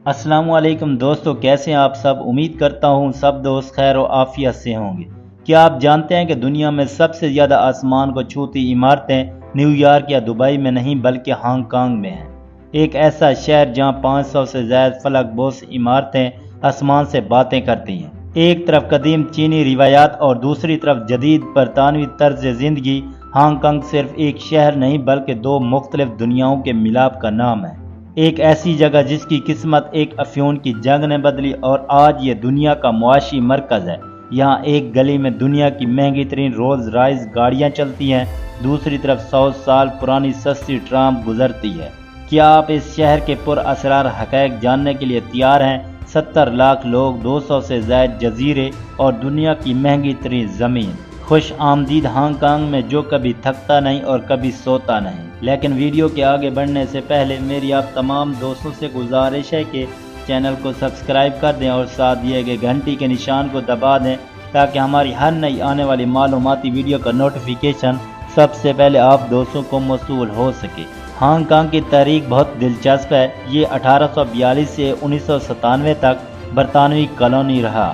السلام علیکم دوستو، کیسے ہیں آپ سب؟ امید کرتا ہوں سب دوست خیر و عافیت سے ہوں گے۔ کیا آپ جانتے ہیں کہ دنیا میں سب سے زیادہ آسمان کو چھوتی عمارتیں نیو یارک یا دبئی میں نہیں بلکہ ہانگ کانگ میں ہیں؟ ایک ایسا شہر جہاں 500 سے زائد فلک بوس عمارتیں آسمان سے باتیں کرتی ہیں۔ ایک طرف قدیم چینی روایات اور دوسری طرف جدید برطانوی طرز زندگی، ہانگ کانگ صرف ایک شہر نہیں بلکہ دو مختلف دنیاؤں کے ملاپ کا نام ہے۔ ایک ایسی جگہ جس کی قسمت ایک افیون کی جنگ نے بدلی اور آج یہ دنیا کا معاشی مرکز ہے۔ یہاں ایک گلی میں دنیا کی مہنگی ترین رولز رائس گاڑیاں چلتی ہیں، دوسری طرف 100 سال پرانی سستی ٹرام گزرتی ہے۔ کیا آپ اس شہر کے پر اسرار حقائق جاننے کے لیے تیار ہیں؟ 70 لاکھ لوگ، 200 سے زائد جزیرے اور دنیا کی مہنگی ترین زمین۔ خوش آمدید ہانگ کانگ میں جو کبھی تھکتا نہیں اور کبھی سوتا نہیں۔ لیکن ویڈیو کے آگے بڑھنے سے پہلے میری آپ تمام دوستوں سے گزارش ہے کہ چینل کو سبسکرائب کر دیں اور ساتھ دیے گئے گھنٹی کے نشان کو دبا دیں تاکہ ہماری ہر نئی آنے والی معلوماتی ویڈیو کا نوٹیفیکیشن سب سے پہلے آپ دوستوں کو موصول ہو سکے۔ ہانگ کانگ کی تاریخ بہت دلچسپ ہے۔ یہ 1842 سے 1997 تک برطانوی کالونی رہا۔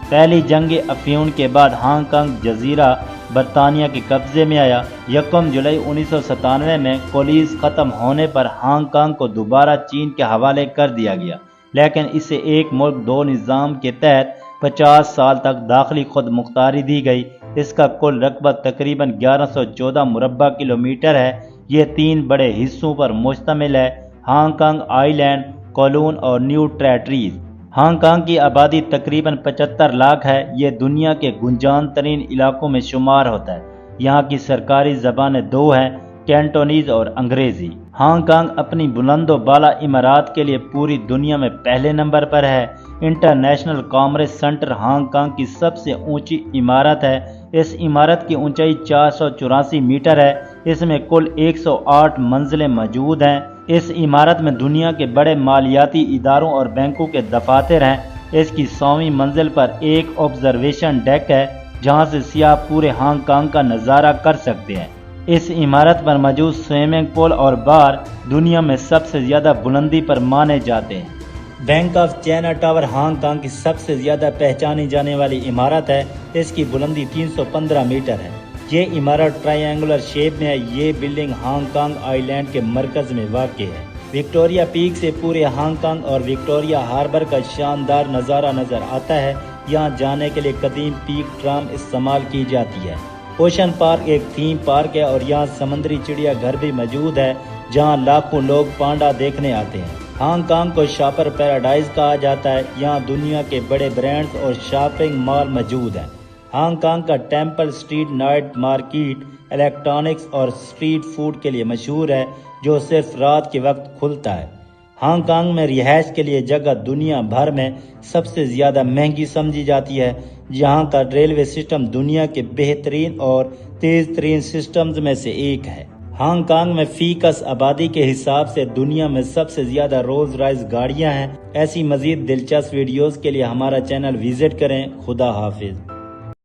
پہلی جنگ افیون کے بعد ہانگ کانگ جزیرہ برطانیہ کے قبضے میں آیا۔ 1 جولائی 1997 میں کالونیز ختم ہونے پر ہانگ کانگ کو دوبارہ چین کے حوالے کر دیا گیا، لیکن اسے ایک ملک دو نظام کے تحت 50 سال تک داخلی خود مختاری دی گئی۔ اس کا کل رقبہ تقریباً 1114 مربع کلومیٹر ہے۔ یہ 3 بڑے حصوں پر مشتمل ہے: ہانگ کانگ آئی لینڈ، کولون اور نیو ٹریٹریز۔ ہانگ کانگ کی آبادی تقریباً 75 لاکھ ہے۔ یہ دنیا کے گنجان ترین علاقوں میں شمار ہوتا ہے۔ یہاں کی سرکاری زبانیں 2 ہیں: کینٹونیز اور انگریزی۔ ہانگ کانگ اپنی بلند و بالا عمارات کے لیے پوری دنیا میں پہلے نمبر پر ہے۔ International commerce centre Hong Kong کی سب سے اونچی عمارت ہے۔ اس عمارت کی اونچائی 484 میٹر ہے۔ اس میں کل 108 منزلیں موجود ہیں۔ اس عمارت میں دنیا کے بڑے مالیاتی اداروں اور بینکوں کے دفاتر ہیں۔ اس کی 100ویں منزل پر ایک آبزرویشن ڈیک ہے جہاں سے سیاح پورے ہانگ کانگ کا نظارہ کر سکتے ہیں۔ اس عمارت پر موجود سوئمنگ پول اور بار دنیا میں سب سے زیادہ بلندی پر مانے جاتے ہیں۔ Bank of China tower Hong Kong کی سب سے زیادہ پہچانی جانے والی عمارت ہے۔ اس کی بلندی 315 میٹر ہے۔ یہ عمارت ٹرائی اینگولر شیپ میں ہے۔ یہ بلڈنگ ہانگ کانگ آئی لینڈ کے مرکز میں واقع ہے۔ وکٹوریہ پیک سے پورے ہانگ کانگ اور وکٹوریہ ہاربر کا شاندار نظارہ نظر آتا ہے۔ یہاں جانے کے لیے قدیم پیک ٹرام استعمال کی جاتی ہے۔ اوشن پارک ایک تھیم پارک ہے اور یہاں سمندری چڑیا گھر بھی موجود ہے جہاں لاکھوں لوگ پانڈا دیکھنے آتے ہیں۔ ہانگ کانگ کو شاپر پیراڈائز کہا جاتا ہے۔ یہاں دنیا کے بڑے برانڈز اور شاپنگ مال موجود ہیں۔ ہانگ کانگ کا Temple Street night market electronics اور اسٹریٹ فوڈ کے لیے مشہور ہے جو صرف رات کے وقت کھلتا ہے۔ ہانگ کانگ میں رہائش کے لیے جگہ دنیا بھر میں سب سے زیادہ مہنگی سمجھی جاتی ہے۔ یہاں کا ریلوے سسٹم دنیا کے بہترین اور تیز ترین سسٹمز میں سے ایک ہے۔ ہانگ کانگ میں فی کس آبادی کے حساب سے دنیا میں سب سے زیادہ رولز رائس گاڑیاں ہیں۔ ایسی مزید دلچسپ ویڈیوز کے لیے ہمارا چینل وزٹ کریں۔ خدا حافظ۔